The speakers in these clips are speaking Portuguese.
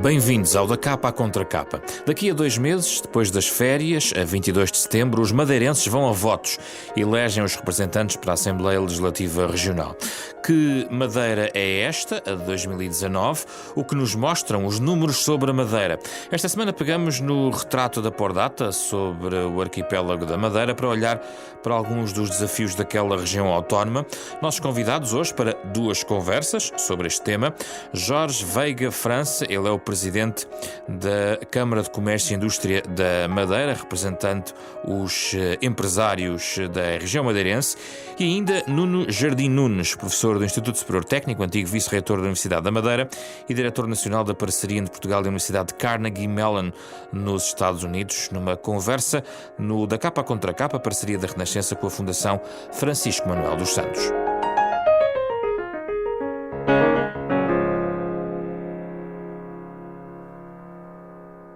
Bem-vindos ao Da Capa à Contra Capa. Daqui a 2 meses, depois das férias, a 22 de setembro, os madeirenses vão a votos e elegem os representantes para a Assembleia Legislativa Regional. Que Madeira é esta, a de 2019? O que nos mostram os números sobre a Madeira? Esta semana pegamos no retrato da Pordata sobre o arquipélago da Madeira para olhar para alguns dos desafios daquela região autónoma. Nossos convidados hoje para 2 conversas sobre este tema. Jorge Veiga França, ele é o presidente da Câmara de Comércio e Indústria da Madeira, representando os empresários da região madeirense, e ainda Nuno Jardim Nunes, professor do Instituto Superior Técnico, antigo vice-reitor da Universidade da Madeira e diretor nacional da parceria entre Portugal e a Universidade de Carnegie Mellon nos Estados Unidos, numa conversa no Da Capa Contra Capa, parceria da Renascença com a Fundação Francisco Manuel dos Santos.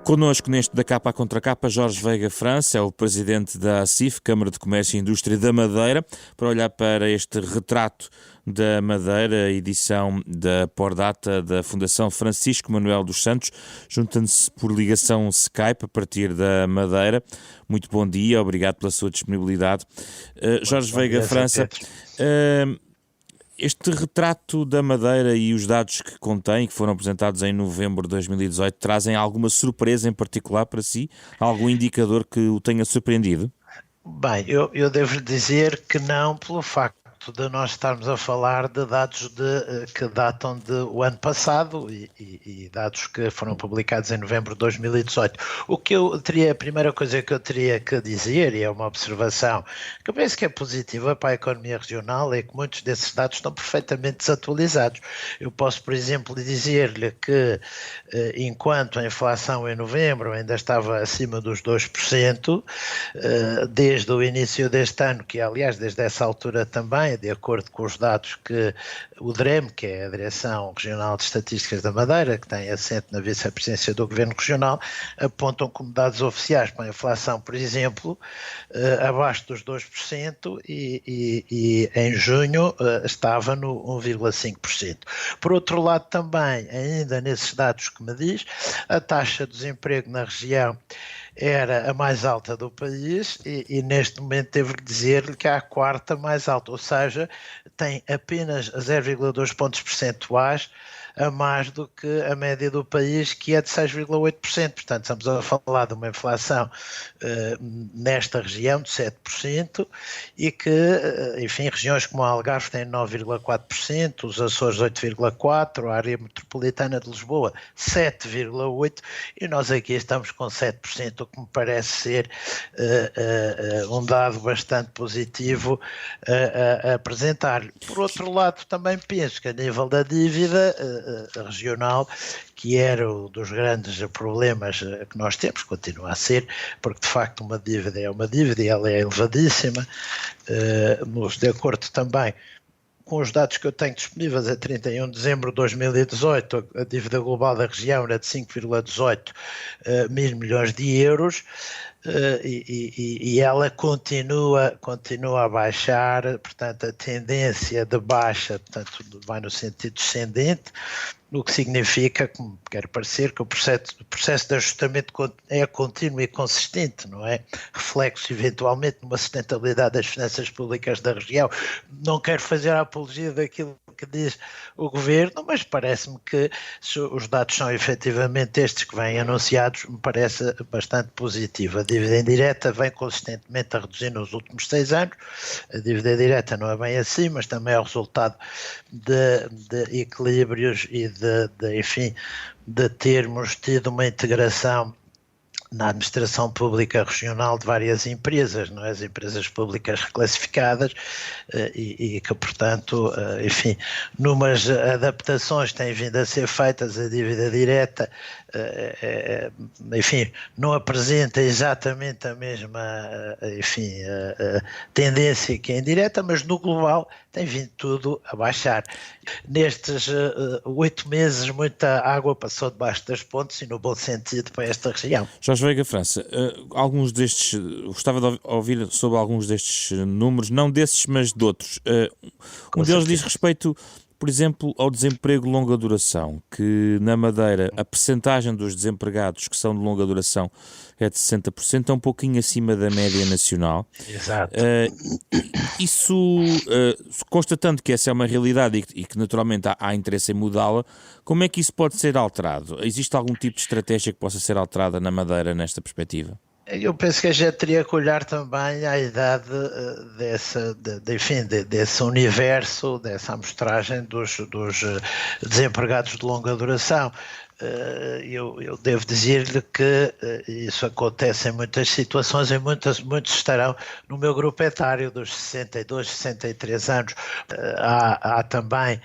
Connosco neste Da Capa à Contra Capa, Jorge Veiga França, é o presidente da ACIF, Câmara de Comércio e Indústria da Madeira, para olhar para este retrato da Madeira, edição da Pordata da Fundação Francisco Manuel dos Santos, juntando-se por ligação Skype a partir da Madeira. Muito bom dia, obrigado pela sua disponibilidade. Jorge Veiga França, este retrato da Madeira e os dados que contém, que foram apresentados em novembro de 2018, trazem alguma surpresa em particular para si? Algum indicador que o tenha surpreendido? Bem, eu devo dizer que não, pelo facto de nós estarmos a falar de dados que datam do ano passado e dados que foram publicados em novembro de 2018. A primeira coisa que eu teria que dizer, e é uma observação que eu penso que é positiva para a economia regional, é que muitos desses dados estão perfeitamente desatualizados. Eu posso, por exemplo, dizer-lhe que enquanto a inflação em novembro ainda estava acima dos 2%, desde o início deste ano, que aliás desde essa altura também, de acordo com os dados que o DREM, que é a Direção Regional de Estatísticas da Madeira, que tem assento na vice-presidência do Governo Regional, apontam como dados oficiais para a inflação, por exemplo, abaixo dos 2% e em junho estava no 1,5%. Por outro lado também, ainda nesses dados que me diz, a taxa de desemprego na região era a mais alta do país e neste momento devo dizer-lhe que é a 4ª mais alta, ou seja, tem apenas 0,2 pontos percentuais a mais do que a média do país, que é de 6,8%. Portanto, estamos a falar de uma inflação nesta região de 7% e que, enfim, regiões como a Algarve têm 9,4%, os Açores 8,4%, a área metropolitana de Lisboa 7,8% e nós aqui estamos com 7%, o que me parece ser um dado bastante positivo a apresentar. Por outro lado, também penso que a nível da dívida regional, que era um dos grandes problemas que nós temos, continua a ser, porque de facto uma dívida é uma dívida e ela é elevadíssima, de acordo também com os dados que eu tenho disponíveis a 31 de dezembro de 2018, a dívida global da região era de 5,18 mil milhões de euros, e ela continua a baixar, portanto a tendência de baixa, portanto, vai no sentido descendente, o que significa, como quer parecer, que o processo de ajustamento é contínuo e consistente, não é? Reflexo eventualmente numa sustentabilidade das finanças públicas da região. Não quero fazer a apologia daquilo que diz o Governo, mas parece-me que os dados são efetivamente estes que vêm anunciados, me parece bastante positivo. A dívida indireta vem consistentemente a reduzir nos últimos 6 anos, a dívida direta não é bem assim, mas também é o resultado de equilíbrios e enfim, de termos tido uma integração na administração pública regional de várias empresas, não é? As empresas públicas reclassificadas e que, portanto, enfim, numas adaptações têm vindo a ser feitas, a dívida direta, enfim, não apresenta exatamente a mesma, enfim, tendência que é indireta, mas no global tem vindo tudo a baixar. Nestes 8 meses, muita água passou debaixo das pontes e no bom sentido para esta região. Jorge Veiga França, gostava de ouvir sobre alguns destes números, não desses, mas de outros. Um deles diz respeito por exemplo, ao desemprego de longa duração, que na Madeira a percentagem dos desempregados que são de longa duração é de 60%, é um pouquinho acima da média nacional. Exato. Isso, constatando que essa é uma realidade e que naturalmente há interesse em mudá-la, como é que isso pode ser alterado? Existe algum tipo de estratégia que possa ser alterada na Madeira nesta perspectiva? Eu penso que a gente teria que olhar também à idade desse universo, dessa amostragem dos desempregados de longa duração. Eu devo dizer-lhe que isso acontece em muitas situações e muitos estarão no meu grupo etário dos 62, 63 anos. Há também,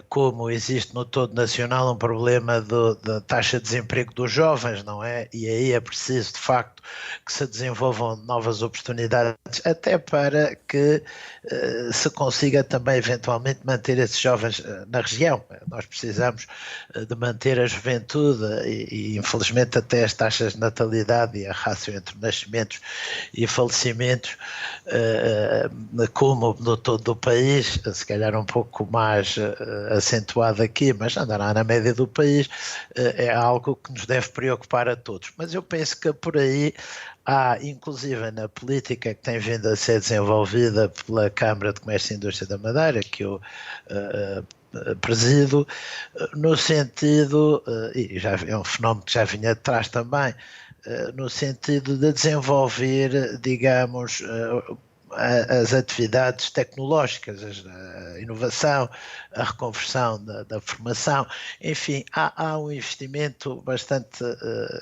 como existe no todo nacional, um problema da taxa de desemprego dos jovens, não é? E aí é preciso, de facto, que se desenvolvam novas oportunidades, até para que se consiga também, eventualmente, manter esses jovens na região. Nós precisamos de manter a juventude e, infelizmente, até as taxas de natalidade e a rácio entre nascimentos e falecimentos, como no todo o país, se calhar um pouco mais acentuado aqui, mas andará na média do país, é algo que nos deve preocupar a todos. Mas eu penso que por aí há, inclusive na política que tem vindo a ser desenvolvida pela Câmara de Comércio e Indústria da Madeira, que eu presido, no sentido, e já é um fenómeno que já vinha de trás também, no sentido de desenvolver, digamos, as atividades tecnológicas, a inovação, a reconversão da formação, enfim, há um investimento bastante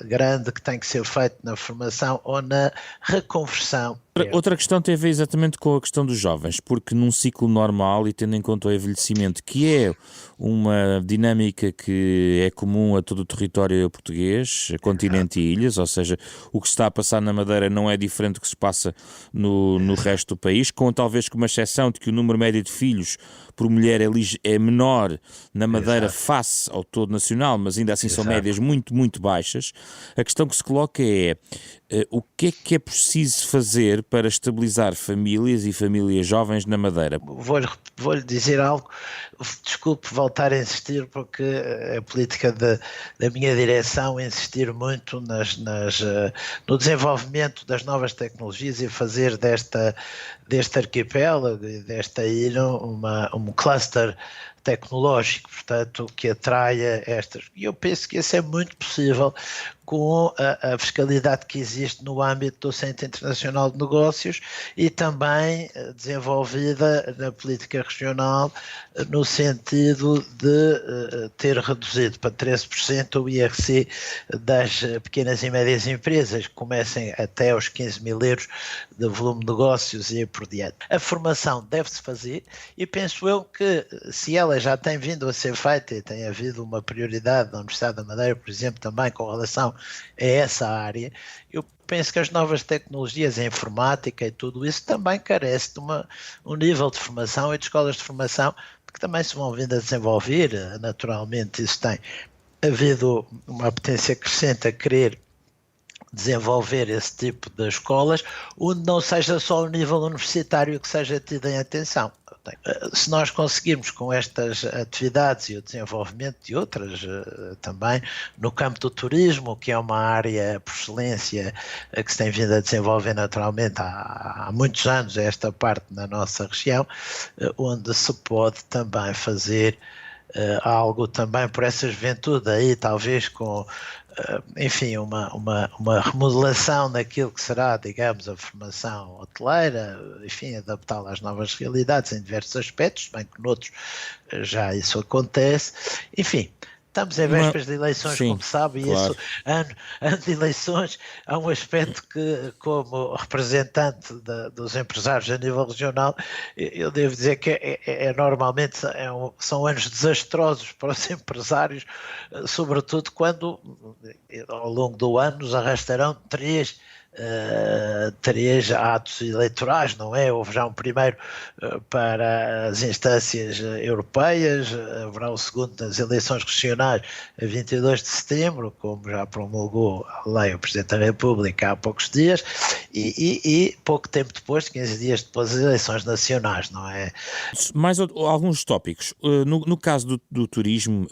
grande que tem que ser feito na formação ou na reconversão. Outra questão tem a ver exatamente com a questão dos jovens, porque num ciclo normal e tendo em conta o envelhecimento, que é uma dinâmica que é comum a todo o território português, continente e ilhas, ou seja, o que se está a passar na Madeira não é diferente do que se passa no resto do país, com talvez com uma exceção de que o número médio de filhos por mulher é menor na Madeira face ao todo nacional, mas ainda assim são médias muito, muito baixas. A questão que se coloca é o que é preciso fazer para estabilizar famílias e famílias jovens na Madeira? Vou-lhe dizer algo, desculpe voltar a insistir, porque a política da minha direção é insistir muito no desenvolvimento das novas tecnologias e fazer deste arquipélago e desta ilha um cluster tecnológico, portanto, que atraia estas. E eu penso que isso é muito possível com a fiscalidade que existe no âmbito do Centro Internacional de Negócios e também desenvolvida na política regional no sentido de ter reduzido para 13% o IRC das pequenas e médias empresas, que comecem até aos 15 mil euros de volume de negócios e por diante. A formação deve-se fazer e penso eu que se ela já tem vindo a ser feita e tem havido uma prioridade na Universidade da Madeira, por exemplo, também com relação a essa área, eu penso que as novas tecnologias, a informática e tudo isso também carece de um nível de formação e de escolas de formação que também se vão vindo a desenvolver. Naturalmente isso tem havido uma potência crescente a querer desenvolver esse tipo de escolas, onde não seja só o nível universitário que seja tido em atenção. Se nós conseguirmos com estas atividades e o desenvolvimento de outras também, no campo do turismo, que é uma área por excelência que se tem vindo a desenvolver naturalmente há muitos anos, esta parte na nossa região, onde se pode também fazer algo também por essa juventude aí, talvez com enfim, uma remodelação naquilo que será, digamos, a formação hoteleira, enfim, adaptá-la às novas realidades em diversos aspectos, bem que noutros já isso acontece, enfim. Estamos em vésperas de eleições, sim, como sabe, claro. E isso, ano de eleições, há um aspecto que, como representante dos empresários a nível regional, eu devo dizer que normalmente são anos desastrosos para os empresários, sobretudo quando, ao longo do ano, nos arrastarão 3 três atos eleitorais, não é? Houve já um primeiro para as instâncias europeias, haverá o segundo nas eleições regionais a 22 de setembro, como já promulgou a lei o Presidente da República há poucos dias, e pouco tempo depois, 15 dias depois, as eleições nacionais, não é? Mais alguns tópicos. No caso do turismo,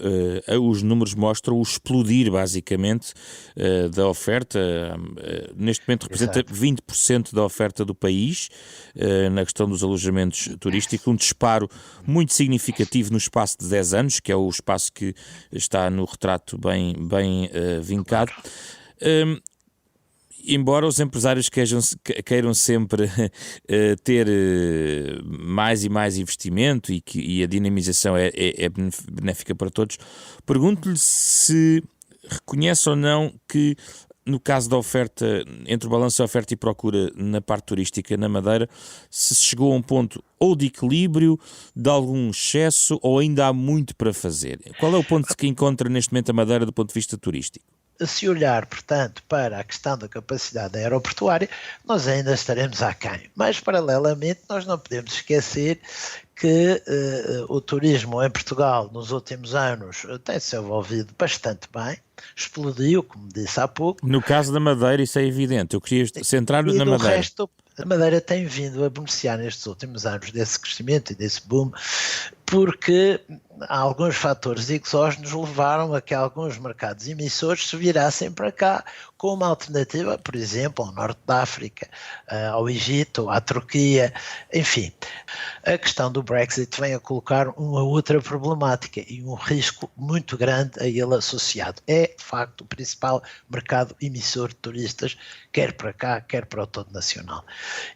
os números mostram o explodir, basicamente, da oferta. Neste momento representa 20% da oferta do país, na questão dos alojamentos turísticos, um disparo muito significativo no espaço de 10 anos, que é o espaço que está no retrato bem vincado. Embora os empresários queiram sempre ter mais e mais investimento e a dinamização é benéfica para todos, pergunto-lhe se reconhece ou não que, no caso da oferta, entre o balanço de oferta e procura na parte turística na Madeira, se chegou a um ponto ou de equilíbrio, de algum excesso, ou ainda há muito para fazer. Qual é o ponto que encontra neste momento a Madeira do ponto de vista turístico? Se olhar, portanto, para a questão da capacidade aeroportuária, nós ainda estaremos aquém. Mas, paralelamente, nós não podemos esquecer que o turismo em Portugal nos últimos anos tem se desenvolvido bastante bem, explodiu, como disse há pouco. No caso da Madeira isso é evidente, eu queria centrar na Madeira. Resto, a Madeira tem vindo a beneficiar nestes últimos anos desse crescimento e desse boom, porque alguns fatores exógenos levaram a que alguns mercados emissores se virassem para cá como alternativa, por exemplo, ao Norte da África, ao Egito, à Turquia, enfim. A questão do Brexit vem a colocar uma outra problemática e um risco muito grande a ele associado. É, de facto, o principal mercado emissor de turistas, quer para cá, quer para o todo nacional.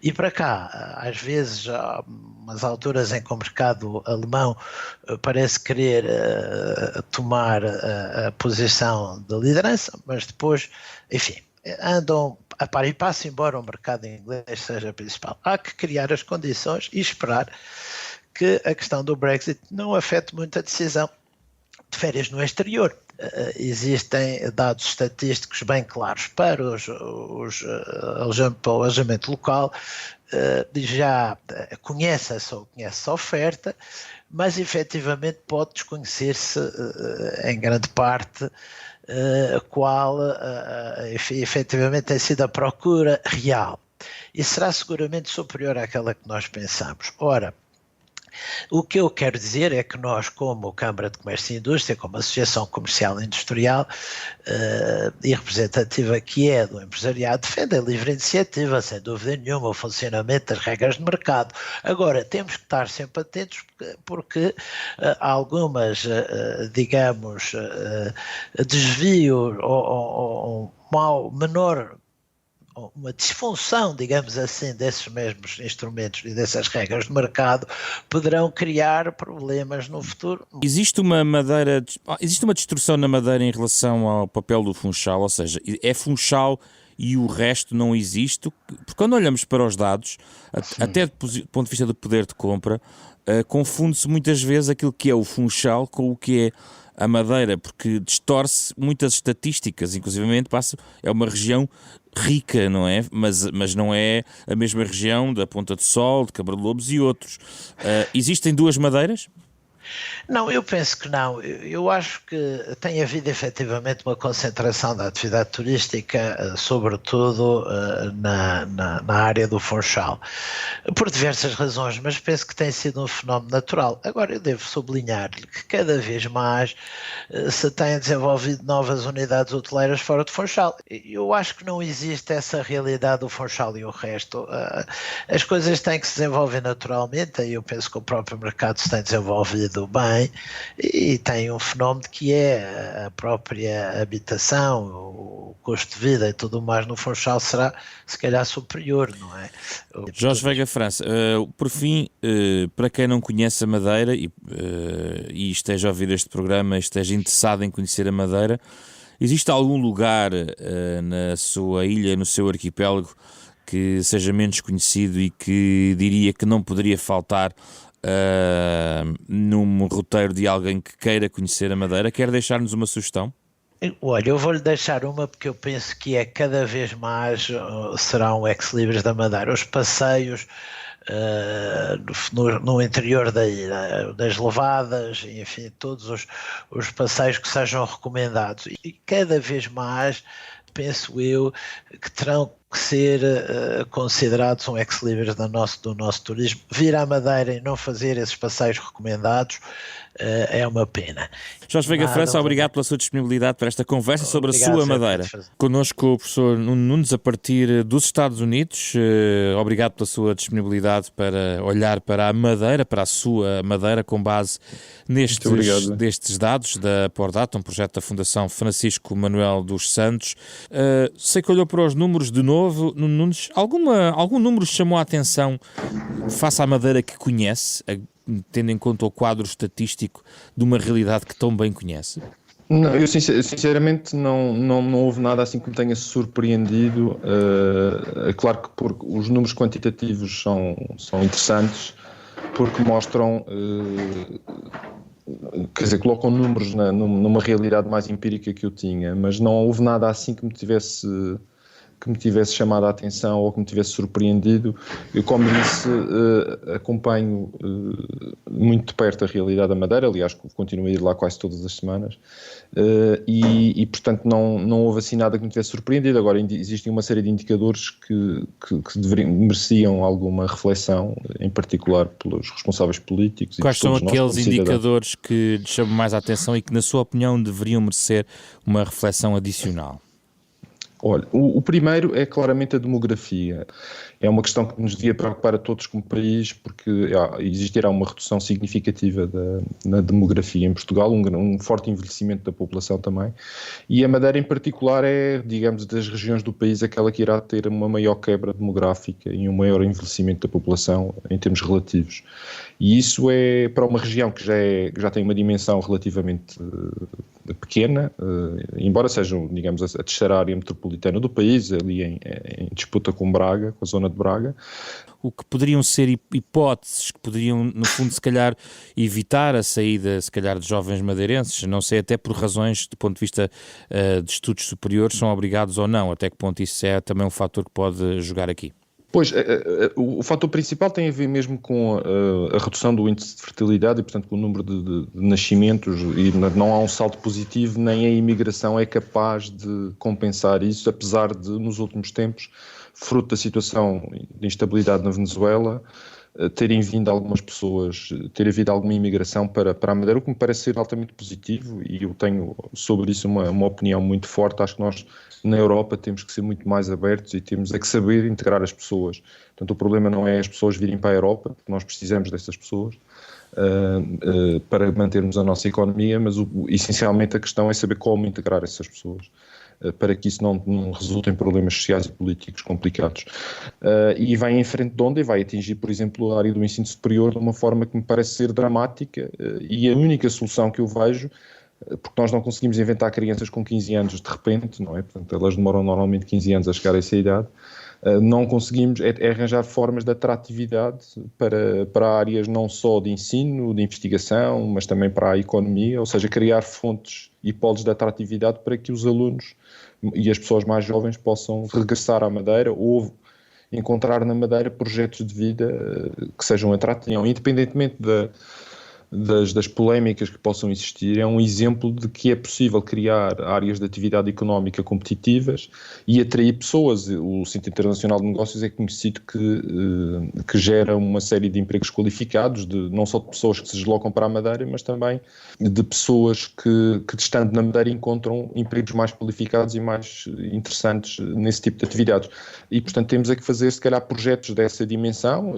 E para cá, às vezes, há umas alturas em que o mercado alemão parece querer tomar a posição de liderança, mas depois, enfim, andam a par e passo, embora o mercado inglês seja principal. Há que criar as condições e esperar que a questão do Brexit não afete muito a decisão de férias no exterior. Existem dados estatísticos bem claros para o alojamento local, já conhece a oferta, mas efetivamente pode desconhecer-se em grande parte qual efetivamente tem sido a procura real, e será seguramente superior àquela que nós pensamos. Ora, o que eu quero dizer é que nós, como Câmara de Comércio e Indústria, como Associação Comercial e Industrial e representativa que é do empresariado, defende a livre iniciativa, sem dúvida nenhuma, o funcionamento das regras de mercado. Agora, temos que estar sempre atentos porque algumas, digamos, desvios ou menor, uma disfunção, digamos assim, desses mesmos instrumentos e dessas regras de mercado poderão criar problemas no futuro. Existe uma destruição na Madeira em relação ao papel do Funchal, ou seja, é Funchal e o resto não existe, porque quando olhamos para os dados, até do ponto de vista do poder de compra, confunde-se muitas vezes aquilo que é o Funchal com o que é a Madeira, porque distorce muitas estatísticas, inclusivamente é uma região rica, não é? Mas não é a mesma região da Ponta do Sol, de Câmara de Lobos e outros. Existem duas Madeiras? Não, eu penso que não. Eu acho que tem havido efetivamente uma concentração da atividade turística, sobretudo na área do Funchal, por diversas razões, mas penso que tem sido um fenómeno natural. Agora, eu devo sublinhar-lhe que cada vez mais se têm desenvolvido novas unidades hoteleiras fora do Funchal. Eu acho que não existe essa realidade do Funchal e o resto. As coisas têm que se desenvolver naturalmente, e eu penso que o próprio mercado se tem desenvolvido bem, e tem um fenómeno que é a própria habitação, o custo de vida e tudo mais no Funchal será se calhar superior, não é? Jorge Veiga França, por fim, para quem não conhece a Madeira e esteja a ouvir este programa, esteja interessado em conhecer a Madeira, existe algum lugar na sua ilha, no seu arquipélago, que seja menos conhecido e que diria que não poderia faltar num roteiro de alguém que queira conhecer a Madeira? Quer deixar-nos uma sugestão? Olha, eu vou-lhe deixar uma porque eu penso que é cada vez mais será um ex-libris da Madeira. Os passeios no interior da ilha, das levadas, enfim, todos os passeios que sejam recomendados. E cada vez mais, penso eu, que terão que ser considerados um ex-libris do nosso turismo. Vir à Madeira e não fazer esses passeios recomendados é uma pena. Jorge Veiga França, obrigado pela sua disponibilidade para esta conversa sobre a sua Madeira. Connosco o professor Nuno Nunes, a partir dos Estados Unidos. Obrigado pela sua disponibilidade para olhar para a Madeira, para a sua Madeira, com base nestes dados da Pordata, um projeto da Fundação Francisco Manuel dos Santos. Sei que olhou para os números de novo, Nuno Nunes. Algum número chamou a atenção face à Madeira que conhece, tendo em conta o quadro estatístico de uma realidade que tão bem conhece? Não, eu sinceramente não houve nada assim que me tenha surpreendido. É claro que os números quantitativos são interessantes porque mostram, quer dizer, colocam números numa realidade mais empírica que eu tinha, mas não houve nada assim que me tivesse chamado a atenção ou que me tivesse surpreendido. Eu, como disse, acompanho muito de perto a realidade da Madeira, aliás, continuo a ir lá quase todas as semanas, e portanto não houve assim nada que me tivesse surpreendido. Agora, existem uma série de indicadores que mereciam alguma reflexão, em particular pelos responsáveis políticos. Quais são aqueles indicadores que lhe chamam mais a atenção e que, na sua opinião, deveriam merecer uma reflexão adicional? Olha, o primeiro é claramente a demografia. É uma questão que nos devia preocupar a todos como país, porque existirá uma redução significativa na demografia em Portugal, um forte envelhecimento da população também, e a Madeira em particular é, digamos, das regiões do país aquela que irá ter uma maior quebra demográfica e um maior envelhecimento da população em termos relativos. E isso é para uma região que já tem uma dimensão relativamente pequena, embora seja, digamos, a terceira área metropolitana do país, ali em disputa com Braga, com a zona de Braga. O que poderiam ser hipóteses que poderiam, no fundo, se calhar, evitar a saída, se calhar, de jovens madeirenses, não sei, até por razões do ponto de vista de estudos superiores, são obrigados ou não, até que ponto isso é também um fator que pode jogar aqui? Pois, o fator principal tem a ver mesmo com a redução do índice de fertilidade e, portanto, com o número de nascimentos, e não há um salto positivo, nem a imigração é capaz de compensar isso, apesar de, nos últimos tempos, fruto da situação de instabilidade na Venezuela, terem vindo algumas pessoas, ter havido alguma imigração para a Madeira, o que me parece ser altamente positivo, e eu tenho sobre isso uma opinião muito forte. Acho que nós, na Europa, temos que ser muito mais abertos e temos que saber integrar as pessoas. Portanto, o problema não é as pessoas virem para a Europa, porque nós precisamos dessas pessoas para mantermos a nossa economia, mas essencialmente a questão é saber como integrar essas pessoas, para que isso não resulte em problemas sociais e políticos complicados. E vai em frente de onde? Vai atingir, por exemplo, a área do ensino superior de uma forma que me parece ser dramática, e a única solução que eu vejo, porque nós não conseguimos inventar crianças com 15 anos de repente, não é? Portanto, elas demoram normalmente 15 anos a chegar a essa idade. Não conseguimos arranjar formas de atratividade para áreas não só de ensino, de investigação, mas também para a economia, ou seja, criar fontes e polos de atratividade para que os alunos e as pessoas mais jovens possam regressar à Madeira ou encontrar na Madeira projetos de vida que sejam atrativos, independentemente das polémicas que possam existir. É um exemplo de que é possível criar áreas de atividade económica competitivas e atrair pessoas. O Centro Internacional de Negócios é conhecido que gera uma série de empregos qualificados, não só de pessoas que se deslocam para a Madeira, mas também de pessoas que estando na Madeira encontram empregos mais qualificados e mais interessantes nesse tipo de atividades. E, portanto, temos que fazer, se calhar, projetos dessa dimensão.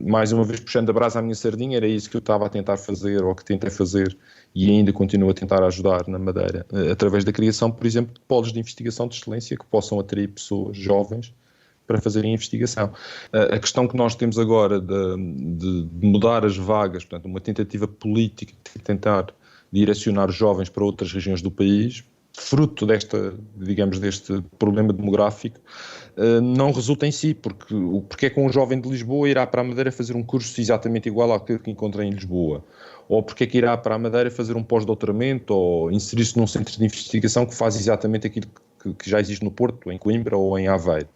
Mais uma vez, puxando a brasa à minha sardinha, era isso que eu estava a tentar fazer, ou que tentei fazer, e ainda continuo a tentar ajudar na Madeira, através da criação, por exemplo, de polos de investigação de excelência que possam atrair pessoas jovens para fazerem investigação. A questão que nós temos agora de mudar as vagas, portanto, uma tentativa política de tentar direcionar os jovens para outras regiões do país, fruto deste problema demográfico, não resulta em si, porque é que um jovem de Lisboa irá para a Madeira fazer um curso exatamente igual àquele que encontra em Lisboa? Ou porque é que irá para a Madeira fazer um pós-doutoramento ou inserir-se num centro de investigação que faz exatamente aquilo que já existe no Porto, em Coimbra ou em Aveiro?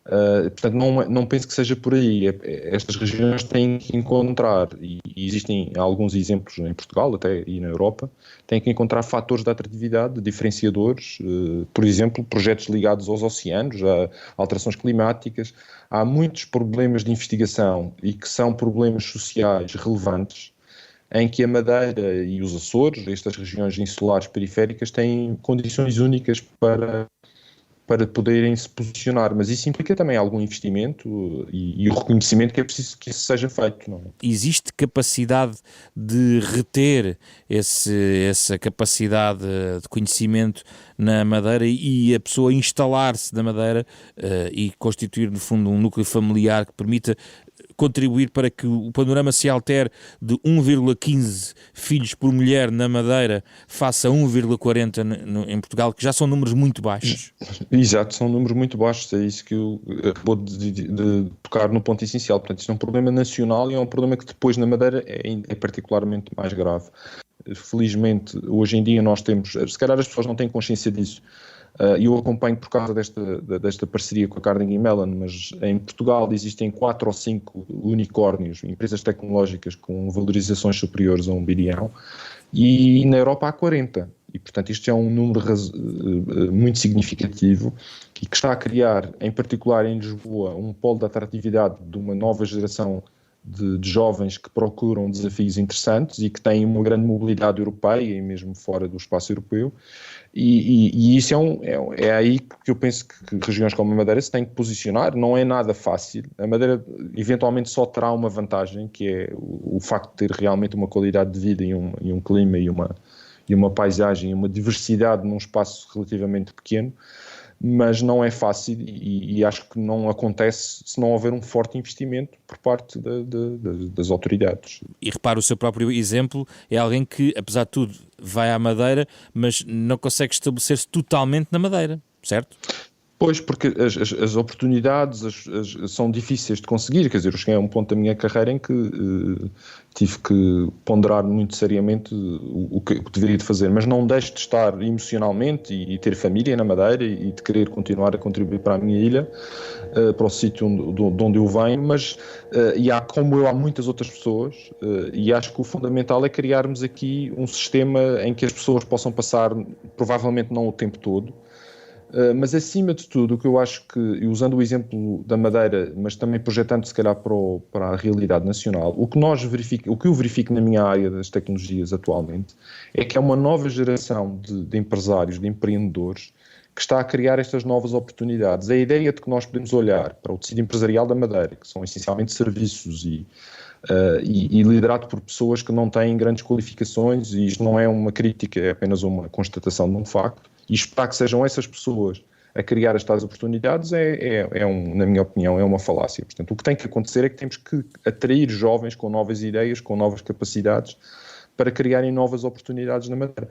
Portanto, não penso que seja por aí. Estas regiões têm que encontrar, e existem alguns exemplos em Portugal até e na Europa, têm que encontrar fatores de atratividade, diferenciadores, por exemplo, projetos ligados aos oceanos, a alterações climáticas. Há muitos problemas de investigação e que são problemas sociais relevantes, em que a Madeira e os Açores, estas regiões insulares periféricas, têm condições únicas para poderem se posicionar, mas isso implica também algum investimento e o reconhecimento que é preciso que isso seja feito. Não é? Existe capacidade de reter essa capacidade de conhecimento na Madeira e a pessoa instalar-se na Madeira e constituir, no fundo, um núcleo familiar que permita contribuir para que o panorama se altere de 1,15 filhos por mulher na Madeira face a 1,40 em Portugal, que já são números muito baixos. Exato, são números muito baixos, é isso que eu acabo de tocar no ponto essencial. Portanto, isto é um problema nacional e é um problema que depois na Madeira é particularmente mais grave. Felizmente, hoje em dia nós temos, se calhar as pessoas não têm consciência disso, eu acompanho por causa desta parceria com a Carnegie Mellon, mas em Portugal existem 4 ou 5 unicórnios, empresas tecnológicas com valorizações superiores a 1 bilhão, e na Europa há 40. E, portanto, isto é um número muito significativo e que está a criar, em particular em Lisboa, um polo de atratividade de uma nova geração de jovens que procuram desafios interessantes e que têm uma grande mobilidade europeia e mesmo fora do espaço europeu. E isso é aí que eu penso que regiões como a Madeira se têm que posicionar. Não é nada fácil. A Madeira eventualmente só terá uma vantagem, que é o facto de ter realmente uma qualidade de vida e um clima e uma paisagem e uma diversidade num espaço relativamente pequeno, mas não é fácil e acho que não acontece se não houver um forte investimento por parte das autoridades. E repara, o seu próprio exemplo é alguém que, apesar de tudo, vai à Madeira, mas não consegue estabelecer-se totalmente na Madeira, certo? Pois, porque as oportunidades são difíceis de conseguir, quer dizer, eu cheguei a um ponto da minha carreira em que tive que ponderar muito seriamente o que deveria de fazer, mas não deixo de estar emocionalmente e ter família na Madeira e de querer continuar a contribuir para a minha ilha, para o sítio de onde eu venho, mas há muitas outras pessoas, e acho que o fundamental é criarmos aqui um sistema em que as pessoas possam passar, provavelmente não o tempo todo, mas acima de tudo, o que eu acho que, usando o exemplo da Madeira, mas também projetando se calhar para a realidade nacional, o que eu verifico na minha área das tecnologias atualmente é que é uma nova geração de empresários, de empreendedores, que está a criar estas novas oportunidades. A ideia de que nós podemos olhar para o tecido empresarial da Madeira, que são essencialmente serviços e liderado por pessoas que não têm grandes qualificações, e isto não é uma crítica, é apenas uma constatação de um facto, e esperar que sejam essas pessoas a criar as tais oportunidades na minha opinião, é uma falácia. Portanto, o que tem que acontecer é que temos que atrair jovens com novas ideias, com novas capacidades, para criarem novas oportunidades na Madeira.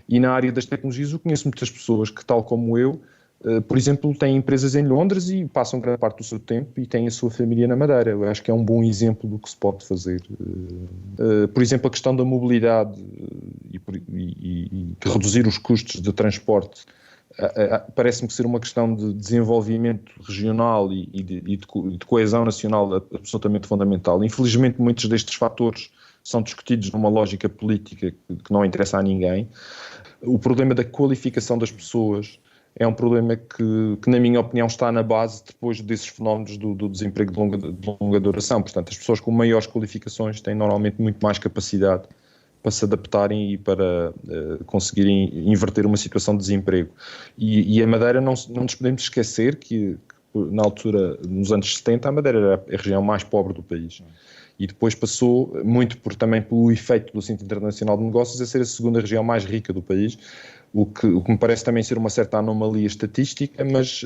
E na área das tecnologias eu conheço muitas pessoas que, tal como eu, por exemplo, têm empresas em Londres e passam grande parte do seu tempo e têm a sua família na Madeira. Eu acho que é um bom exemplo do que se pode fazer. Por exemplo, a questão da mobilidade e reduzir os custos de transporte parece-me que ser uma questão de desenvolvimento regional e de coesão nacional absolutamente fundamental. Infelizmente, muitos destes fatores são discutidos numa lógica política que não interessa a ninguém. O problema da qualificação das pessoas é um problema que, na minha opinião, está na base depois desses fenómenos do desemprego de longa duração. Portanto, as pessoas com maiores qualificações têm normalmente muito mais capacidade para se adaptarem e para conseguirem inverter uma situação de desemprego. E a Madeira, não nos podemos esquecer que, na altura, nos anos 70, a Madeira era a região mais pobre do país. E depois passou, muito também pelo efeito do Centro Internacional de Negócios, a ser a segunda região mais rica do país, o que me parece também ser uma certa anomalia estatística, mas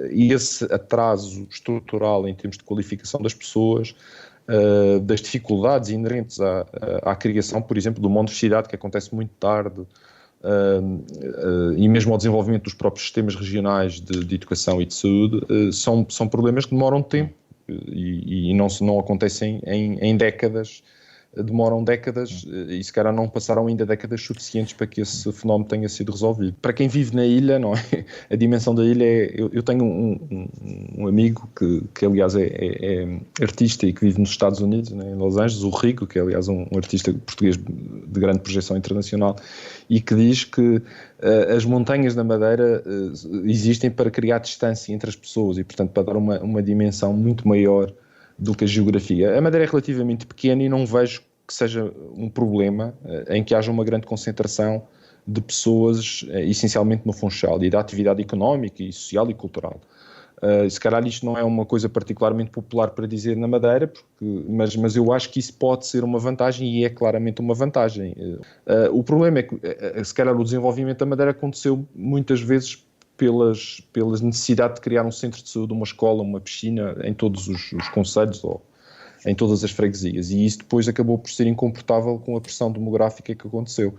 esse atraso estrutural em termos de qualificação das pessoas, das dificuldades inerentes à criação, por exemplo, de uma universidade que acontece muito tarde, e mesmo ao desenvolvimento dos próprios sistemas regionais de educação e de saúde, são problemas que demoram tempo e não acontecem em décadas. Demoram décadas e se calhar não passaram ainda décadas suficientes para que esse fenómeno tenha sido resolvido. Para quem vive na ilha, não é? A dimensão da ilha é... Eu tenho um amigo que aliás é artista e que vive nos Estados Unidos, né, em Los Angeles, o Rico, que é aliás um artista português de grande projeção internacional, e que diz que as montanhas da Madeira existem para criar distância entre as pessoas e, portanto, para dar uma dimensão muito maior do que a geografia. A Madeira é relativamente pequena e não vejo que seja um problema em que haja uma grande concentração de pessoas, essencialmente no Funchal, e da atividade económica e social e cultural. Se calhar isto não é uma coisa particularmente popular para dizer na Madeira, mas eu acho que isso pode ser uma vantagem e é claramente uma vantagem. O problema é que, se calhar, o desenvolvimento da Madeira aconteceu muitas vezes pelas necessidade de criar um centro de saúde, uma escola, uma piscina em todos os concelhos ou em todas as freguesias, e isso depois acabou por ser incomportável com a pressão demográfica que aconteceu.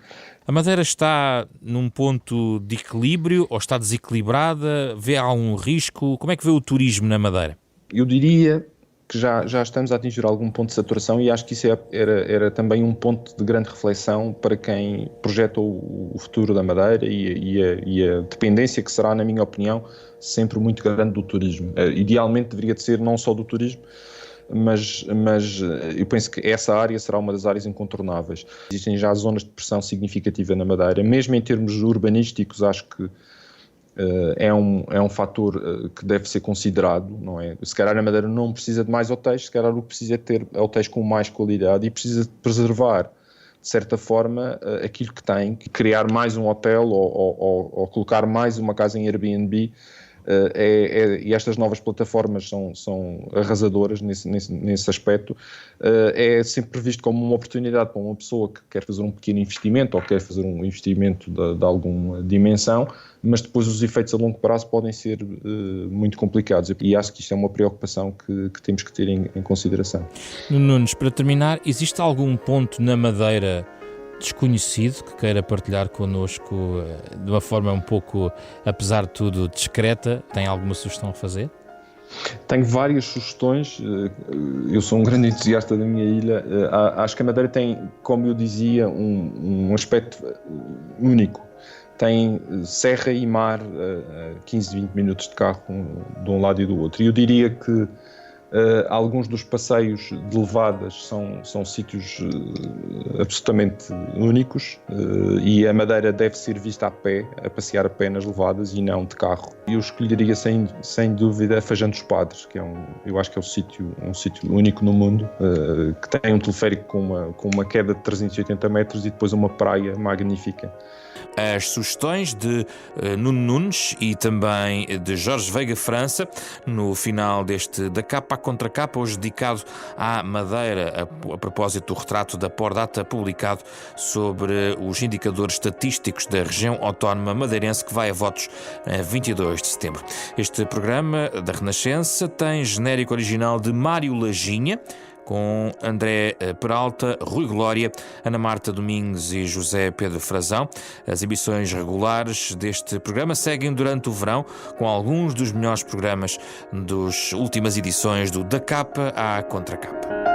A Madeira está num ponto de equilíbrio ou está desequilibrada? Vê algum risco? Como é que vê o turismo na Madeira? Eu diria que já estamos a atingir algum ponto de saturação e acho que isso era também um ponto de grande reflexão para quem projeta o futuro da Madeira e a dependência que será, na minha opinião, sempre muito grande do turismo. Idealmente deveria de ser não só do turismo, mas eu penso que essa área será uma das áreas incontornáveis. Existem já zonas de pressão significativa na Madeira, mesmo em termos urbanísticos, acho que é um fator que deve ser considerado, não é? Se calhar a Madeira não precisa de mais hotéis, se calhar o que precisa é ter hotéis com mais qualidade e precisa de preservar, de certa forma, aquilo que tem, criar mais um hotel ou colocar mais uma casa em Airbnb. E estas novas plataformas são arrasadoras nesse aspecto. É sempre visto como uma oportunidade para uma pessoa que quer fazer um pequeno investimento ou quer fazer um investimento de alguma dimensão, mas depois os efeitos a longo prazo podem ser muito complicados, e acho que isto é uma preocupação que temos que ter em consideração. Nunes, para terminar, existe algum ponto na Madeira desconhecido que queira partilhar connosco de uma forma um pouco, apesar de tudo, discreta? Tem alguma sugestão a fazer? Tenho várias sugestões. Eu sou um grande entusiasta da minha ilha. Acho que a Madeira tem, como eu dizia, um aspecto único. Tem serra e mar a 15, 20 minutos de carro de um lado e do outro. E eu diria que alguns dos passeios de levadas são sítios absolutamente únicos, e a Madeira deve ser vista a passear a pé nas levadas e não de carro. Eu escolheria sem dúvida Fajã dos Padres, que eu acho que é um sítio único no mundo, que tem um teleférico com uma queda de 380 metros e depois uma praia magnífica. As sugestões de Nuno Nunes e também de Jorge Veiga França no final deste Da Capa à Contra Capa, hoje dedicado à Madeira, a propósito do retrato da Pordata publicado sobre os indicadores estatísticos da região autónoma madeirense, que vai a votos a 22 de setembro. Este programa da Renascença tem genérico original de Mário Laginha, com André Peralta, Rui Glória, Ana Marta Domingos e José Pedro Frazão. As emissões regulares deste programa seguem durante o verão, com alguns dos melhores programas das últimas edições do Da Capa à Contra Capa.